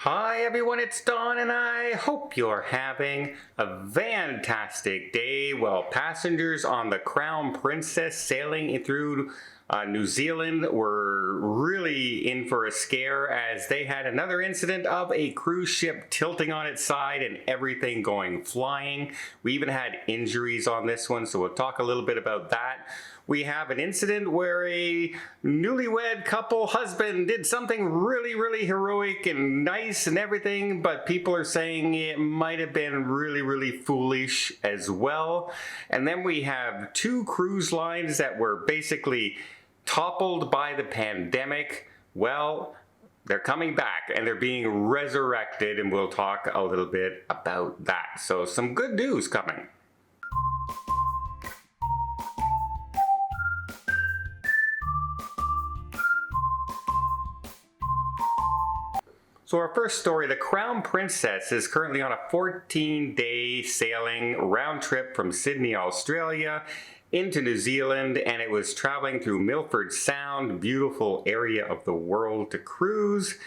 Hi everyone, it's Don and I hope you're having a fantastic day. Well, passengers on the Crown Princess sailing through New Zealand were really in for a scare as they had another incident of a cruise ship tilting on its side and everything going flying. We even had injuries on this one, so we'll talk a little bit about that. We have an incident where a newlywed couple husband did something really heroic and nice and everything, but people are saying it might have been really foolish as well. And then we have two cruise lines that were basically toppled by the pandemic. Well, they're coming back and they're being resurrected, and we'll talk a little bit about that. So some good news coming. So our first story, the Crown Princess is currently on a 14-day sailing round trip from Sydney, Australia into New Zealand, and it was traveling through Milford Sound, beautiful area of the world to cruise.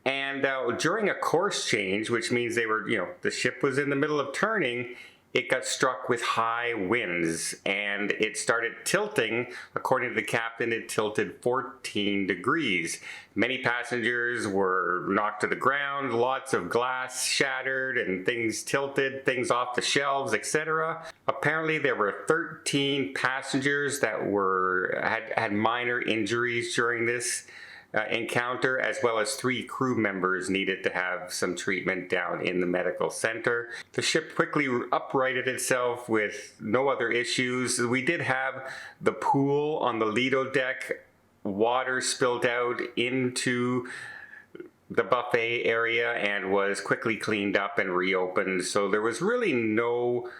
And during a course change, which means they were, the ship was in the middle of turning, it got struck with high winds and it started tilting. According to the captain, it tilted 14 degrees. Many passengers were knocked to the ground, lots of glass shattered and things tilted, things off the shelves, etc. Apparently there were 13 passengers that had minor injuries during this encounter, as well as 3 crew members needed to have some treatment down in the medical center. The ship quickly uprighted itself with no other issues. We did have the pool on the Lido deck, water spilled out into the buffet area and was quickly cleaned up and reopened. So there was really no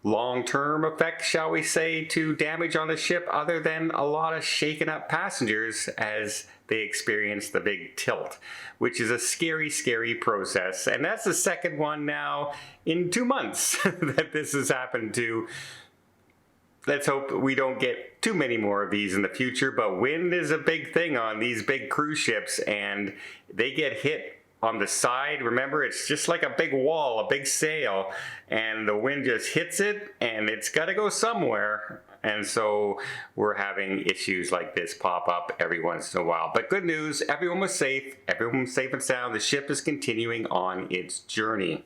long-term effect, shall we say, to damage on the ship other than a lot of shaken up passengers as they experienced the big tilt, which is a scary process. And that's the second one now in 2 months that this has happened to. Let's hope we don't get too many more of these in the future, but wind is a big thing on these big cruise ships, and they get hit on the side. Remember, it's just like a big wall, a big sail, and the wind just hits it and it's got to go somewhere. And so we're having issues like this pop up every once in a while. But good news, everyone was safe and sound. The ship is continuing on its journey.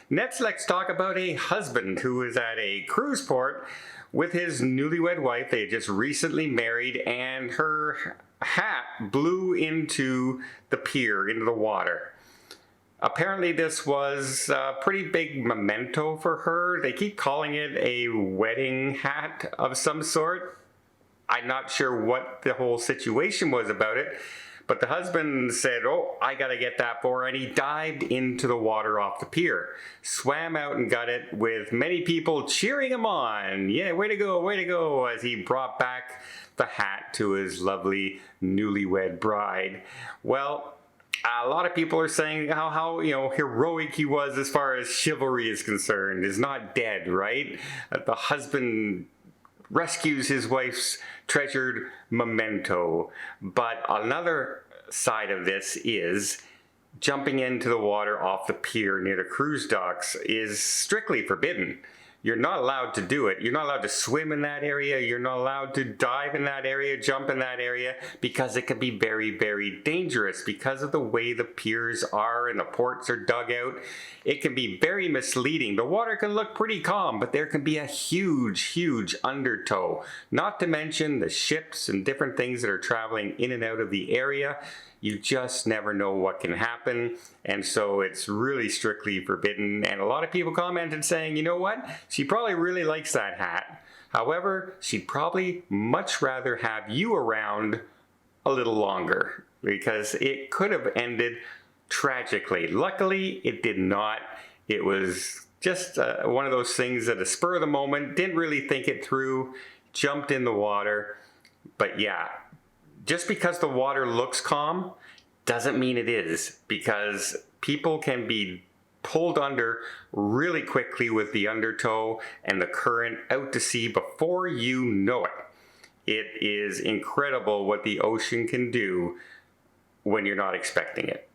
Next, let's talk about a husband who is at a cruise port with his newlywed wife. They had just recently married, and her hat blew into the pier, into the water. Apparently this was a pretty big memento for her. They keep calling it a wedding hat of some sort. I'm not sure what the whole situation was about it, but the husband said, "Oh, I gotta get that for her," and he dived into the water off the pier, swam out and got it, with many people cheering him on. Yeah, way to go, as he brought back the hat to his lovely newlywed bride. Well, a lot of people are saying how heroic he was as far as chivalry is concerned. Is not dead, right? The husband rescues his wife's treasured memento. But another side of this is jumping into the water off the pier near the cruise docks is strictly forbidden. You're not allowed to do it. You're not allowed to swim in that area. You're not allowed to dive in that area, jump in that area, because it can be very dangerous because of the way the piers are and the ports are dug out. It can be very misleading. The water can look pretty calm, but there can be a huge undertow. Not to mention the ships and different things that are traveling in and out of the area. You just never know what can happen, and so it's really strictly forbidden. And a lot of people commented saying, you know what, she probably really likes that hat. However, she'd probably much rather have you around a little longer, because it could have ended tragically. Luckily, it did not. It was just one of those things at a spur of the moment, didn't really think it through, jumped in the water. But yeah, just because the water looks calm doesn't mean it is, because people can be pulled under really quickly with the undertow and the current out to sea before you know it. It is incredible what the ocean can do when you're not expecting it.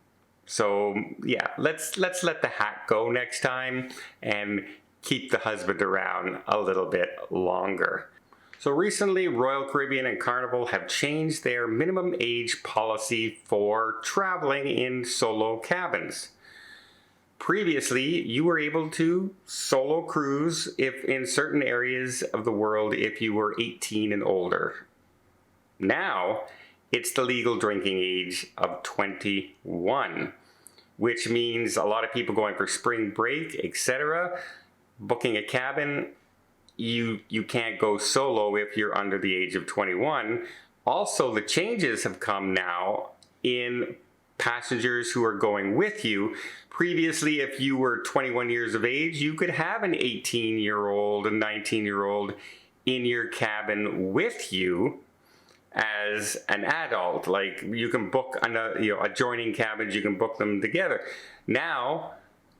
So yeah, let's let the hat go next time and keep the husband around a little bit longer. So recently, Royal Caribbean and Carnival have changed their minimum age policy for traveling in solo cabins. Previously, you were able to solo cruise if in certain areas of the world if you were 18 and older. Now, it's the legal drinking age of 21, which means a lot of people going for spring break, etc., booking a cabin, you can't go solo if you're under the age of 21. Also, the changes have come now in passengers who are going with you. Previously, if you were 21 years of age, you could have an 18-year-old, a 19-year-old in your cabin with you as an adult. Like, you can book adjoining cabins, you can book them together. Now,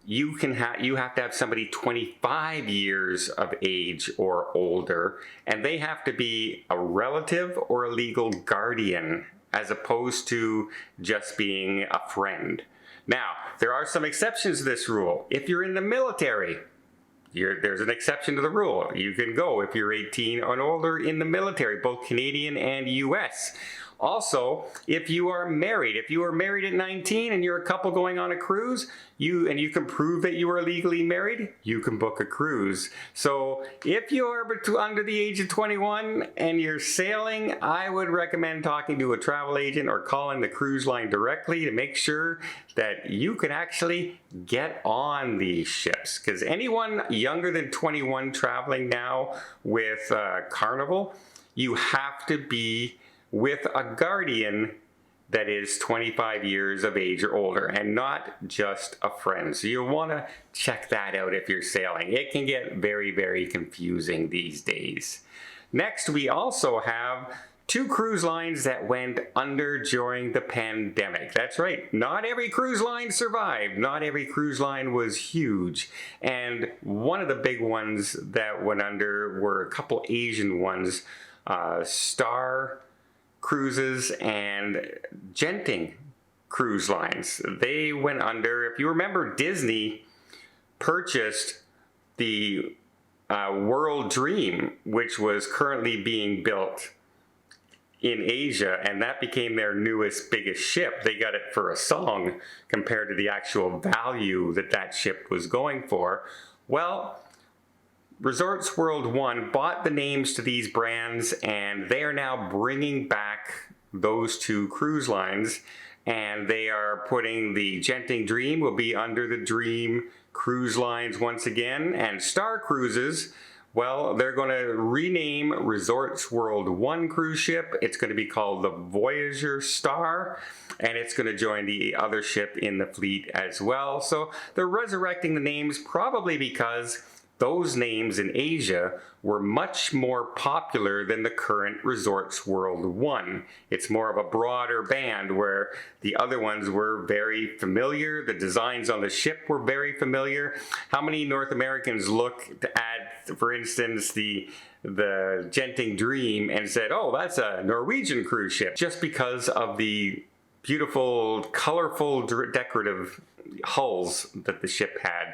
you have to have somebody 25 years of age or older, and they have to be a relative or a legal guardian, as opposed to just being a friend. Now, there are some exceptions to this rule. If you're in the military, there's an exception to the rule. You can go if you're 18 and older in the military, both Canadian and US. Also, if you are married at 19 and you're a couple going on a cruise, you can prove that you are legally married, you can book a cruise. So if you're under the age of 21 and you're sailing, I would recommend talking to a travel agent or calling the cruise line directly to make sure that you can actually get on these ships. Because anyone younger than 21 traveling now with Carnival, you have to be with a guardian that is 25 years of age or older, and not just a friend. So you'll want to check that out if you're sailing. It can get very, very confusing these days. Next, we also have 2 cruise lines that went under during the pandemic. That's right, not every cruise line survived. Not every cruise line was huge. And one of the big ones that went under were a couple Asian ones, Star Cruises and Genting Cruise Lines. They went under. If you remember, Disney purchased the World Dream, which was currently being built in Asia, and that became their newest, biggest ship. They got it for a song compared to the actual value that ship was going for. Well, Resorts World 1 bought the names to these brands, and they are now bringing back those 2 cruise lines, and they are putting the Genting Dream will be under the Dream Cruise Lines once again, and Star Cruises, well, they're going to rename Resorts World 1 cruise ship. It's going to be called the Voyager Star, and it's going to join the other ship in the fleet as well. So they're resurrecting the names, probably because those names in Asia were much more popular than the current Resorts World 1. It's more of a broader band, where the other ones were very familiar. The designs on the ship were very familiar. How many North Americans looked at, for instance, the Genting Dream and said, oh, that's a Norwegian cruise ship, just because of the beautiful, colorful, decorative hulls that the ship had?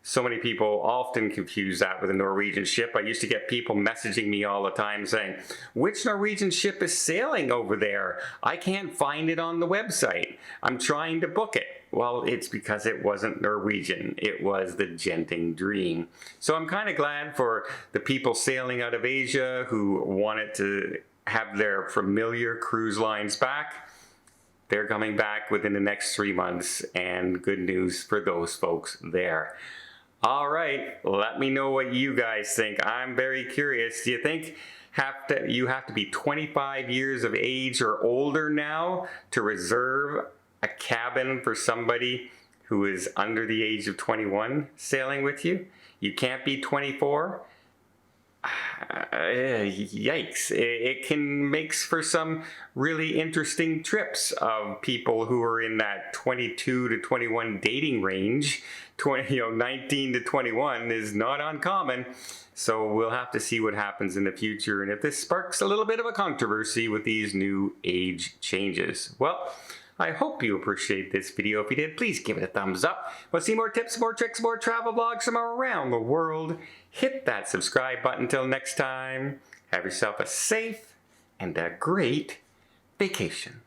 So many people often confuse that with a Norwegian ship. I used to get people messaging me all the time saying, which Norwegian ship is sailing over there? I can't find it on the website. I'm trying to book it. Well, it's because it wasn't Norwegian. It was the Genting Dream. So I'm kind of glad for the people sailing out of Asia who wanted to have their familiar cruise lines back. They're coming back within the next 3 months, and good news for those folks there. All right, let me know what you guys think. I'm very curious. Do you think you have to be 25 years of age or older now to reserve a cabin for somebody who is under the age of 21 sailing with you? You can't be 24? Yikes. It can make for some really interesting trips of people who are in that 22 to 21 dating range. 19 to 21 is not uncommon. So we'll have to see what happens in the future, and if this sparks a little bit of a controversy with these new age changes. Well, I hope you appreciate this video. If you did, please give it a thumbs up. Want to see more tips, more tricks, more travel vlogs from around the world? Hit that subscribe button. Until next time, have yourself a safe and a great vacation.